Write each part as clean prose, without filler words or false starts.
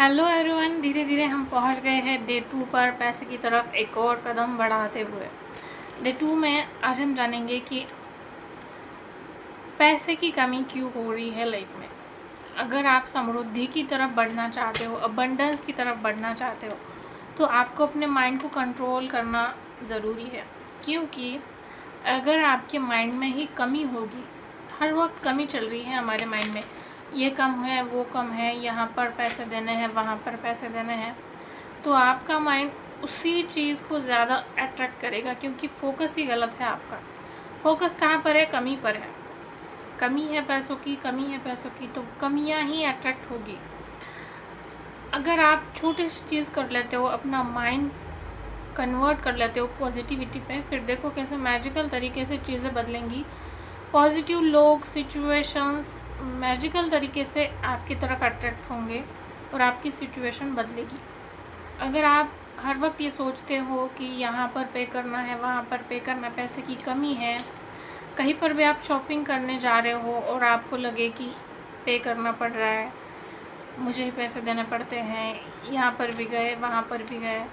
Hello everyone, धीरे धीरे हम पहुंच गए हैं डे 2 पर पैसे की तरफ एक और कदम बढ़ाते हुए। डे 2 में आज हम जानेंगे कि पैसे की कमी क्यों हो रही है लाइफ में। अगर आप समृद्धि की तरफ बढ़ना चाहते हो, अबंडेंस की तरफ बढ़ना चाहते हो, तो आपको अपने माइंड को कंट्रोल करना ज़रूरी है। क्योंकि अगर आपके माइंड में ही कमी होगी, हर वक्त कमी चल रही है हमारे माइंड में, ये कम है, वो कम है, यहाँ पर पैसे देने हैं, वहाँ पर पैसे देने हैं, तो आपका माइंड उसी चीज़ को ज़्यादा अट्रैक्ट करेगा। क्योंकि फोकस ही गलत है आपका। फोकस कहाँ पर है? कमी पर है। कमी है पैसों की, कमी है पैसों की, तो कमियाँ ही अट्रैक्ट होगी। अगर आप छोटी सी चीज़ कर लेते हो, अपना माइंड कन्वर्ट कर लेते हो पॉजिटिविटी पे, फिर देखो कैसे मैजिकल तरीके से चीज़ें बदलेंगी। पॉजिटिव लोग, सिचुएशंस मैजिकल तरीके से आपकी तरफ अट्रैक्ट होंगे और आपकी सिचुएशन बदलेगी। अगर आप हर वक्त ये सोचते हो कि यहाँ पर पे करना है, वहाँ पर पे करना, पैसे की कमी है, कहीं पर भी आप शॉपिंग करने जा रहे हो और आपको लगे कि पे करना पड़ रहा है, मुझे ही पैसे देने पड़ते हैं, यहाँ पर भी गए, वहाँ पर भी गए,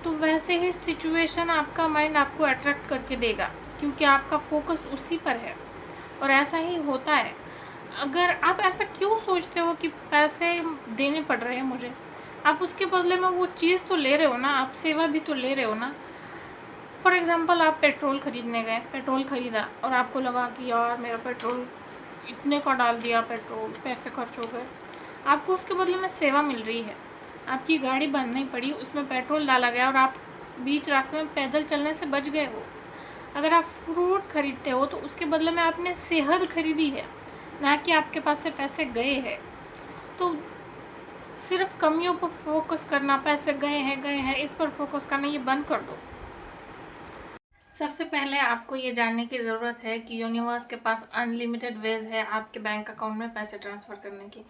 तो वैसे ही सिचुएशन आपका माइंड आपको अट्रैक्ट करके देगा। क्योंकि आपका फोकस उसी पर है और ऐसा ही होता है। अगर आप ऐसा क्यों सोचते हो कि पैसे देने पड़ रहे हैं मुझे, आप उसके बदले में वो चीज़ तो ले रहे हो ना, आप सेवा भी तो ले रहे हो ना। फॉर एग्ज़ाम्पल, आप पेट्रोल ख़रीदने गए, पेट्रोल ख़रीदा और आपको लगा कि यार मेरा पेट्रोल इतने का डाल दिया, पेट्रोल पैसे खर्च हो गए, आपको उसके बदले में सेवा मिल रही है। आपकी गाड़ी बंद नहीं पड़ी, उसमें पेट्रोल डाला गया और आप बीच रास्ते में पैदल चलने से बच गए हो। अगर आप फ्रूट खरीदते हो तो उसके बदले में आपने सेहत खरीदी है, ना कि आपके पास से पैसे गए हैं। तो सिर्फ कमियों पर फोकस करना, पैसे गए हैं इस पर फोकस करना, ये बंद कर दो। सबसे पहले आपको ये जानने की ज़रूरत है कि यूनिवर्स के पास अनलिमिटेड वेज है आपके बैंक अकाउंट में पैसे ट्रांसफ़र करने की।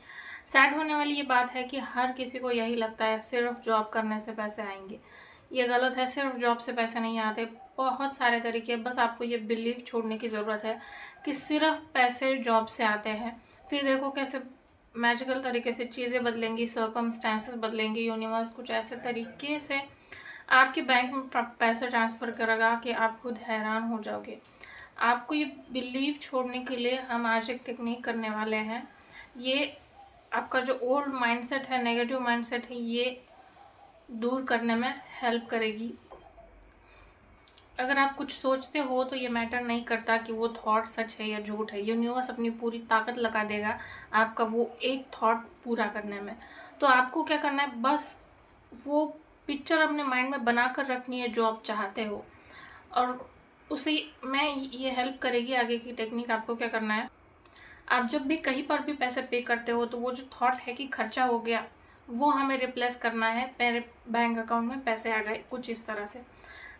सैड होने वाली ये बात है कि हर किसी को यही लगता है सिर्फ जॉब करने से पैसे आएंगे। ये गलत है, सिर्फ जॉब से पैसे नहीं आते, बहुत सारे तरीके। बस आपको ये बिलीव छोड़ने की ज़रूरत है कि सिर्फ पैसे जॉब से आते हैं। फिर देखो कैसे मैजिकल तरीके से चीज़ें बदलेंगी, सर्कमस्टेंसेस बदलेंगी, यूनिवर्स कुछ ऐसे तरीके से आपके बैंक में पैसे ट्रांसफ़र करेगा कि आप खुद हैरान हो जाओगे। आपको ये बिलीव छोड़ने के लिए हम आज एक टेक्निक करने वाले हैं। ये आपका जो ओल्ड माइंडसेट है, नेगेटिव माइंडसेट है, ये दूर करने में हेल्प करेगी। अगर आप कुछ सोचते हो तो ये मैटर नहीं करता कि वो थॉट सच है या झूठ है, यूनिवर्स अपनी पूरी ताकत लगा देगा आपका वो एक थॉट पूरा करने में। तो आपको क्या करना है, बस वो पिक्चर अपने माइंड में बना कर रखनी है जो आप चाहते हो, और उसी में ये हेल्प करेगी। आगे की टेक्निक आपको क्या करना है, आप जब भी कहीं पर भी पैसे पे करते हो तो वो जो थॉट है कि खर्चा हो गया, वो हमें रिप्लेस करना है मेरे बैंक अकाउंट में पैसे आ गए, कुछ इस तरह से।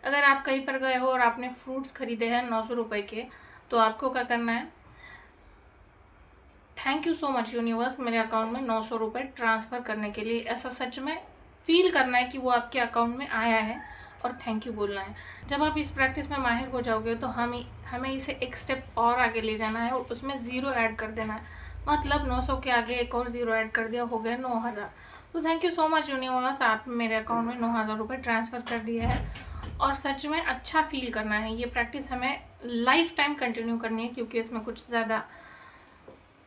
अगर आप कहीं पर गए हो और आपने फ्रूट्स खरीदे हैं 900 रुपये के, तो आपको क्या करना है, thank you so much universe मेरे अकाउंट में 900 रुपये ट्रांसफ़र करने के लिए। ऐसा सच में फील करना है कि वो आपके अकाउंट में आया है और थैंक यू बोलना है। जब आप इस प्रैक्टिस में माहिर हो जाओगे तो हमें इसे एक स्टेप और आगे ले जाना है और उसमें ज़ीरो ऐड कर देना है। मतलब 900 के आगे एक और ज़ीरो ऐड कर दिया, हो गया 9000। तो thank you so much universe, आप मेरे अकाउंट में 9000 रुपये ट्रांसफ़र कर दिए है। और सच में अच्छा फील करना है। ये प्रैक्टिस हमें लाइफ टाइम कंटिन्यू करनी है, क्योंकि इसमें कुछ ज़्यादा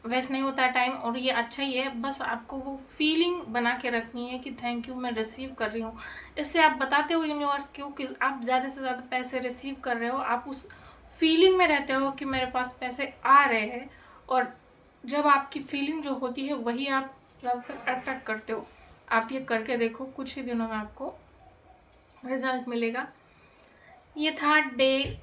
वेस्ट नहीं होता है टाइम, और ये अच्छा ही है। बस आपको वो फीलिंग बना के रखनी है कि थैंक यू मैं रिसीव कर रही हूँ। इससे आप बताते हो यूनिवर्स को कि आप ज़्यादा से ज़्यादा पैसे रिसीव कर रहे हो, आप उस फीलिंग में रहते हो कि मेरे पास पैसे आ रहे हैं। और जब आपकी फीलिंग जो होती है वही आप ज़्यादातर अट्रैक्ट करते हो। आप ये करके देखो, कुछ ही दिनों में आपको रिजल्ट मिलेगा। ये था डे